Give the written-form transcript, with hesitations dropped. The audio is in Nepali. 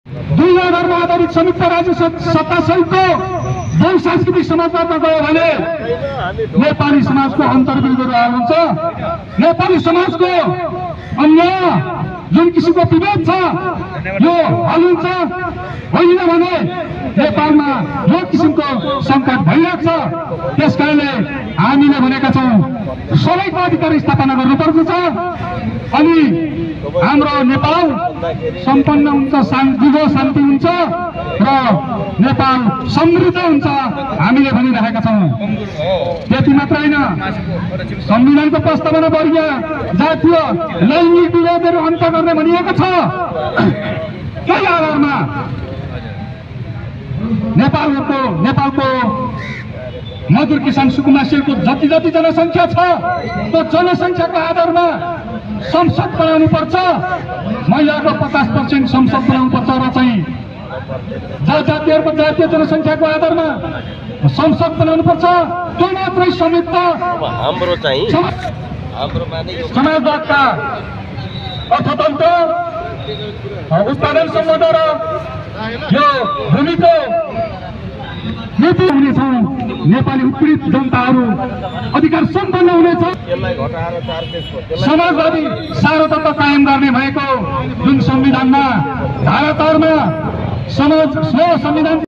दुई आधारमा आधारित संयुक्त राज्य सत्ता सहितको बहुसांस्कृतिक समाजवादमा गयो भने नेपाली समाजको अन्तर्विरोध हुन्छ। नेपाली समाजको अन्य जुन किसिमको विभेद छ यो हल हुन्छ। होइन भने नेपालमा जो किसिमको संकट भइरहेको छ त्यसकारणले हामीले भनेका छौं सबैको अधिकार स्थापना गर्नुपर्छ अनि हाम्रो नेपाल सम्पन्न हुन्छ, शान्ति हुन्छ र नेपाल समृद्ध हुन्छ हामीले भनिरहेका छौं। त्यति मात्र होइन, संविधानको प्रस्तावना वर्गीय जातीय लैङ्गिक विभेदहरू अन्त गर्ने भनिएको छ। त्यही आधारमा नेपालको मजदुर किसान सुकुमा शेरको जति जनसङ्ख्या छ त्यो जनसङ्ख्याको आधारमा संसद बनाउनु पर्छ। महिलाको 50% संसद बनाउनु पर्छ र चाहिँ जातिहरूको जातीय जनसङ्ख्याको आधारमा संसद बनाउनु पर्छ। त्यो मात्रै संयुक्त हाम्रो चाहिँ समाजवादका अर्थतन्त्र उत्पादन सम्बन्ध र यो भूमिको नीति हुनेछ। नेपाली उत्पीडित जनताहरू अधिकार सम्पन्न हुनेछ। समाजवादी सार्वभौमत्व कायम गर्ने भएको जुन संविधानमा धारा 4 मा संविधान